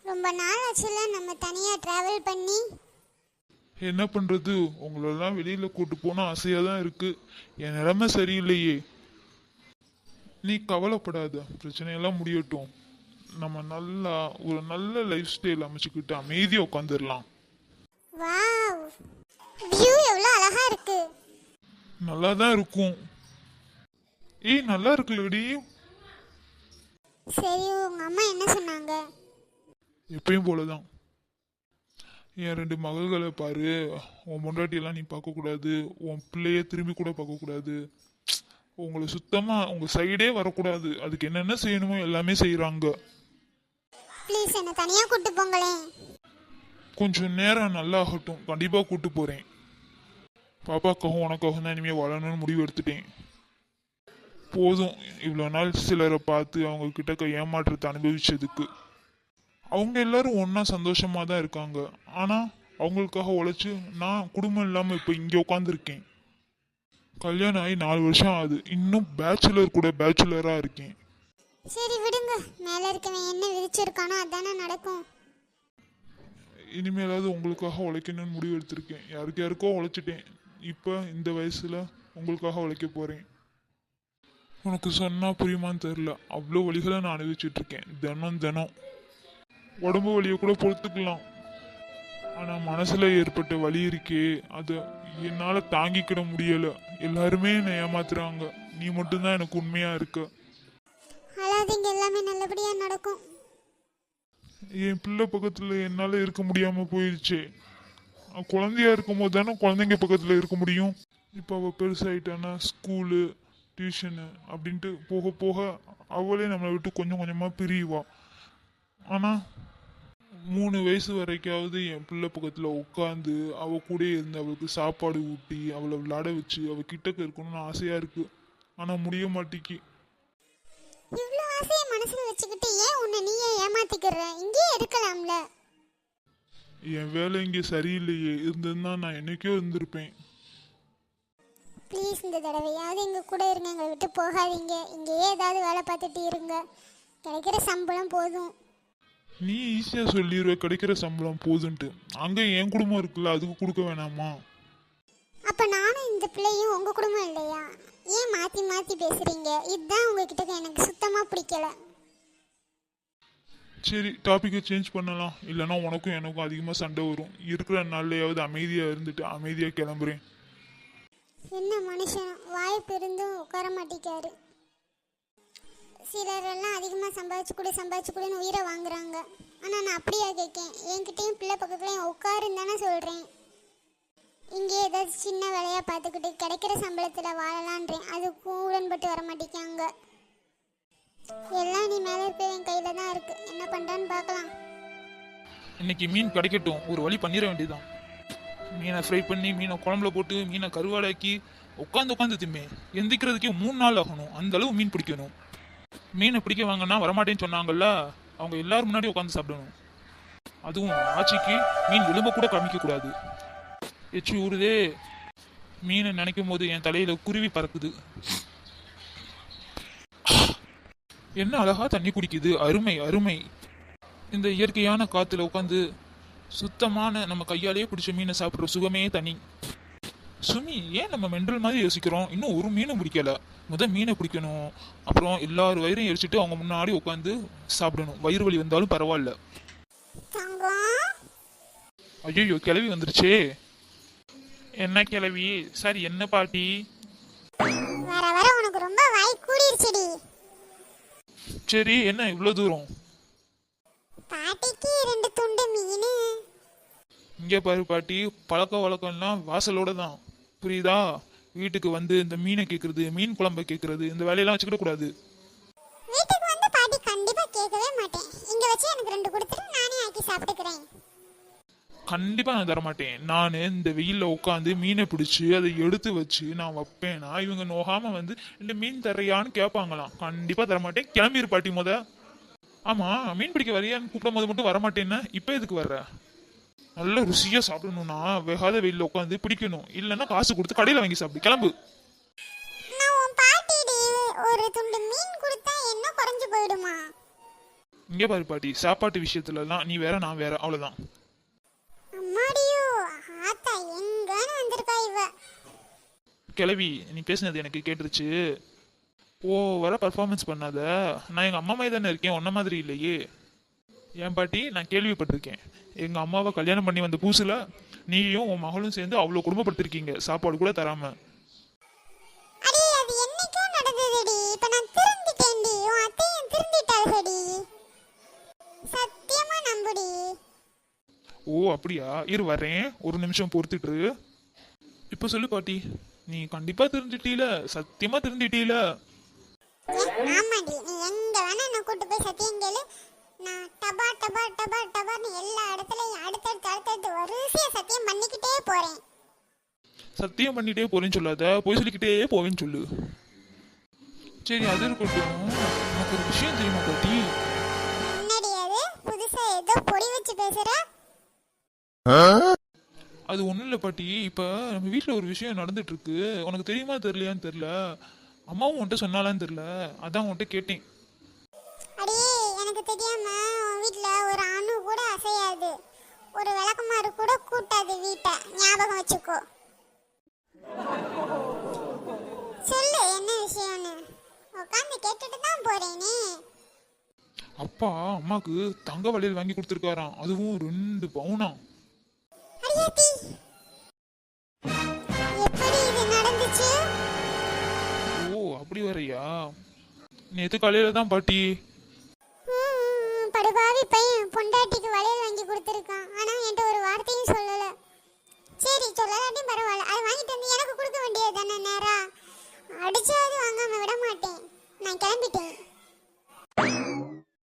ரொம்ப நாள் ஆச்சுல நம்ம தனியா டிராவல் பண்ணி. என்ன பண்றது, உங்களெல்லாம் வெளியில கூட்டு போன ஆசையா தான் இருக்கு. என் நிலைமை சரியில்லையே. நீ கவலைப்படாத, பிரச்சனையெல்லாம் முடியட்டும். நம்ம நல்லா ஒரு நல்ல லைஃப் ஸ்டைல் அமைச்சுக்கிட்டு அமைதியா உட்காந்துடலாம். வாவ், வியூ எவ்வளவு அழகா இருக்கு. நல்லா தான் இருக்கும். ஏய், நல்லா இருக்குல்லடி. சரி, உங்க அம்மா என்ன சொன்னாங்க? எப்பயும் போலதான். என் 2 மகள்களை பாரு. உன் பொண்டாட்டியெல்லாம் நீ பார்க்கக்கூடாது, உன் பிள்ளைய திரும்பி கூட பார்க்கக்கூடாது, உங்களை சுத்தமா உங்க சைடே வரக்கூடாது. அதுக்கு என்னென்ன செய்யணுமோ எல்லாமே செய்யறாங்க. ப்ளீஸ் என்ன தனியா கூட்டு போங்களேன். கொஞ்சம் நேரம் நல்லா ஆகட்டும், கண்டிப்பா கூட்டு போறேன். பாப்பாக்காகவும் உனக்காகவும் தான் இனிமே வாழணும்னு முடிவு எடுத்துட்டேன். போதும், இவ்வளோ நாள் சிலரை பார்த்து அவங்க கிட்ட ஏமாற்றத்தை அனுபவிச்சதுக்கு. அவங்க எல்லாரும் ஒன்னா சந்தோஷமா தான் இருக்காங்க. ஆனா அவங்களுக்காக உழைச்சு நான் குடும்பம் இல்லாம இப்ப இங்க உட்காந்துருக்கேன். கல்யாணம் ஆகி 4 வருஷம் ஆகுது, இன்னும் பேச்சுலர் கூட பேச்சுலரா இருக்கேன். சரி விடுங்க, மேல இருக்கவன் என்ன விதிச்சிருக்கானோ அதானே நடக்கும். இனிமேலாவது உங்களுக்காக உழைக்கணும்னு முடிவு எடுத்திருக்கேன். யாருக்கோ உழைச்சிட்டேன். இப்ப இந்த வயசுல உங்களுக்காக உழைக்க போறேன். உனக்கு சொன்னா புரியுமான்னு தெரியல, அவ்வளோ வழிகளை நான் அனுபவிச்சுட்டு இருக்கேன். தினம் உடம்பு வலியை கூட பொறுத்துக்கலாம். ஆனா மனசுல ஏற்பட்ட வலி இருக்கே, அதை என்னால தாங்கிக்கிட முடியல. எல்லாருமே என்னை ஏமாத்துறாங்க, நீ மட்டும்தான் எனக்கு உண்மையா இருக்க. அழாதீங்க, எல்லாமே நல்லபடியா நடக்கும். என் பிள்ளை பக்கத்துல என்னால இருக்க முடியாம போயிடுச்சே. குழந்தையா இருக்கும் போது தானே குழந்தைங்க பக்கத்துல இருக்க முடியும். இப்போ அவள் பெருசாயிட்டானா ஸ்கூலு டியூஷனு அப்படின்ட்டு போக போக அவளே நம்மளை விட்டு கொஞ்சம் கொஞ்சமாக பிரிவா. ஆனால் 3 வயசு வரைக்காவது என் பிள்ளை பக்கத்தில் உட்காந்து அவள் கூட இருந்து அவளுக்கு சாப்பாடு ஊட்டி அவளை விளையாட வச்சு அவள் கிட்டக்க இருக்கணும்னு ஆசையாக இருக்கு. ஆனால் முடிய மாட்டேக்கி. இவ்ளோ ஆசையை மனசுல வச்சுக்கிட்டு ஏன் உன்னை நீயே ஏமாத்திக்கிற? இங்கேயே இருக்கலாம்ல. என் வேலை இங்கே சரியில்லையே, இருந்திருந்தா நான் என்னைக்கோ இருந்திருப்பேன். ப்ளீஸ் இந்த தடவையாவது எங்க கூட இருங்க, எங்களை விட்டு போகாதீங்க. இங்கேயே ஏதாவது வேலை பார்த்துட்டு இருங்க, கிடைக்கிற சம்பளம் போதும். நீ ஈஸியா சொல்லிடுவ கிடைக்கிற சம்பளம் போதுன்ட்டு. அங்க என் குடும்பம் இருக்குல்ல, அதுக்கு கொடுக்க வேணாமா? அப்ப நானும் இந்த பிள்ளையும் உங்க குடும்பம் இல்லையா? ஏன் மாத்தி மாத்தி பேசுறீங்க? இதுதான் உங்ககிட்ட எனக்கு சுத்தமா பிடிக்கல. சரி, டாபிக்கை சேஞ்ச் பண்ணலாம். இல்லைன்னா உனக்கும் எனக்கும் அதிகமாக சண்டை வரும். இருக்கிற நாள்லையாவது அமைதியாக இருந்துட்டு அமைதியாக கிளம்புறேன். என்ன மனுஷன், வாய்ப்பு இருந்தும் உட்கார மாட்டேக்காரு. சிலரெல்லாம் அதிகமாக சம்பாதிச்சு கூடன்னு உயிரை வாங்குறாங்க. ஆனால் நான் அப்படியா கேட்கேன்? என்கிட்டயும் பிள்ளை பக்கத்துலையும் உட்காருன்னு தானே சொல்கிறேன். இங்கே ஏதாவது சின்ன வேலையாக பார்த்துக்கிட்டு கிடைக்கிற சம்பளத்தில் வாழலான்றேன். அதுக்கும் உடன்பட்டு வர மாட்டேங்காங்க. எல்லாம் நீ மேலே இருக்க என் கையில் தான் இருக்கு. என்ன பண்ணுறான்னு பார்க்கலாம். இன்னைக்கு மீன் கிடைக்கட்டும், ஒரு வழி பண்ணிட வேண்டியதுதான். மீனை ஃப்ரை பண்ணி மீனை குழம்புல போட்டு மீனை கருவாடாக்கி உட்காந்து திம்மே. எந்திக்கிறதுக்கே 3 நாள் ஆகணும். அந்த அளவு மீன் பிடிக்கணும். மீனை பிடிக்க வாங்கன்னா வரமாட்டேன்னு சொன்னாங்கல்ல, அவங்க எல்லாரும் முன்னாடி உட்காந்து சாப்பிடணும். அதுவும் ஆட்சிக்கு மீன் எலும்ப கூட காமிக்க கூடாது. எச்சி ஊறுதே. மீனை நினைக்கும் போது என் தலையில குருவி பறக்குது. என்ன அழகா தண்ணி குடிக்குது, அருமை அருமை. இந்த இயற்கையான காத்துல உட்காந்து சுத்தமான நம்ம கையாலேயே பிடிச்ச மீனை சாப்பிட்ற சுகமே தனி. சுமி, ஏன் நம்ம மெண்டல் மாதிரி யோசிக்கிறோம்? இன்னும் ஒரு மீனும் பிடிக்கல. மீனை பிடிக்கணும். அப்புறம் எல்லாரும் வயிறையும் எரிச்சிட்டு அவங்க முன்னாடி உட்காந்து சாப்பிடணும். வயிறு வலி வந்தாலும் பரவாயில்ல. ஐயோ, கிளவி வந்துருச்சே. என்ன கிளவி? சரி, என்ன பாட்டி? வர வர உனக்கு ரொம்ப வாய் கூடிருச்சுடி. சரி, என்ன இவ்வளவு தூரம்? பாட்டிக்கு 2 துண்டு மீன். இங்கே பாரு பாட்டி, பழக்க வழக்கம்லாம் வாசலோட தான், புரியுதா? வீட்டுக்கு வந்து இந்த மீனை கேட்கறது, மீன் குழம்பை கேட்கறது, இந்த வேலையெல்லாம் வச்சுக்கிட கூடாது. வீட்டுக்கு வந்து பாட்டி கண்டிப்பா கேட்கவே மாட்டேன். இங்க வச்சு எனக்கு 2 கொடுத்துட்டு நானே ஆக்கி சாப்பிட்டுக்கிறேன். கண்டிப்பா நான் தரமாட்டேன். நான் இந்த வெயில்ல உட்காந்து மீனை பிடிச்சி அதை எடுத்து வச்சு நான் வைப்பேனா, இவங்க நோகாம வந்து இந்த மீன் தரையான்னு கேட்பாங்களாம். கண்டிப்பா தரமாட்டேன். கிளம்பிரு பாட்டி முத. ஆமா, மீன் பிடிக்க வரையான்னு கூப்பிடும் போது மட்டும் வரமாட்டேன்னா இப்ப எதுக்கு வர்ற? நல்ல ருசியா சாப்பிடணும்னா வேகாத வெயில்ல உட்காந்து பிடிக்கணும். இல்லைன்னா காசு கொடுத்து கடையில வாங்கி சாப்பிடு. கிளம்பு. நான் உன் பாட்டிடி, ஒரு துண்டு மீன் கொடுத்தா என்ன குறைஞ்சு போயிடுமா? இங்கே பாரு பாட்டி, சாப்பாட்டு விஷயத்துலலாம் நீ வேற நான் வேற, அவ்வளோதான். அம்மாடியோ, ஆத்தா எங்கன்னு வந்திருக்கா இவ. கிளவி, நீ பேசுனது எனக்கு கேட்டுருச்சு. ஓ, வர பர்ஃபார்மன்ஸ் பண்ணாத. நான் எங்கள் அம்மா மாதிரி தானே இருக்கேன், உன்ன மாதிரி இல்லையே. ஏன் பாட்டி, நான் கேள்விப்பட்டிருக்கேன். எங்கள் அம்மாவை கல்யாணம் பண்ணி வந்த புதுசில் நீயும் உன் மகளும் சேர்ந்து அவ்வளோ குடும்பப்படுத்திருக்கீங்க, சாப்பாடு கூட தராம. அடி, அது என்னைக்கோ நடந்ததுடி. இப்ப நான் திருந்திட்டேன்டி. உன் அத்தையும் திருந்திட்டாள்டி. சத்தியமா நம்புடி. ஓ அப்படியா, இரு வரேன், ஒரு நிமிஷம் பொறுத்துட்டு. இப்போ சொல்லு பாட்டி, நீ கண்டிப்பா திருந்திட்டீல, சத்தியமா திருந்திட்டீல. ஆமாடி, நீ எங்க வேணா என்ன கூட்டு போய் சத்தியம் கேளு. நான் டபா டபா டபா டபான்னு எல்லா இடத்துலயும் அடுத்தடுத்து வரிசையா சத்தியம் பண்ணிக்கிட்டே போறேன். சத்தியம் பண்ணிட்டே போறேன்னு சொல்லாத, போய் சொல்லிக்கிட்டே போவேன்னு சொல்லு. சரி, அது இருக்கட்டும். எனக்கு ஒரு விஷயம் தெரியுமா பாட்டி? என்னடி அது? புதுசா ஏதோ பொடி வச்சு பேசுற? அது ஒன்றும் இல்லை பாட்டி. இப்போ நம்ம வீட்டில் ஒரு விஷயம் நடந்துட்டு இருக்கு. உனக்கு தெரியுமா தெரியலையான்னு தெரியல. அம்மாவும் உன்கிட்ட சொன்னாலான்னு தெரியல, அதான் உன்கிட்ட கேட்டேன். அடி, எனக்கு தெரியாம உன் வீட்ல ஒரு அணு கூட அசையாது, ஒரு விளக்கமாறு கூட கூட்டாது வீட்டை. ஞாபகம் வச்சுக்கோ. சொல்லு என்ன விஷயம்னு. உட்காந்து கேட்டுட்டு தான் போறேனே. அப்பா அம்மாக்கு தங்க வளையல் வாங்கி கொடுத்துருக்காராம், அதுவும் 2 பவுனா. அடியாத்தி, எப்படி இது நடந்துச்சு? ஓ அப்படி வரையா? நேற்று காலையில தான் பாட்டி. படுபாவி பையன் பொண்டாட்டிக்கு வளையல் வாங்கி கொடுத்துருக்கான். ஆனா என்கிட்ட ஒரு வார்த்தையும் சொல்லல. சரி, சொல்லலாட்டியும் பரவாயில்ல, அதை வாங்கிட்டு வந்து எனக்கு கொடுக்க வேண்டியது தானே. நேரா அடிச்சாவது வாங்காம விட மாட்டேன்.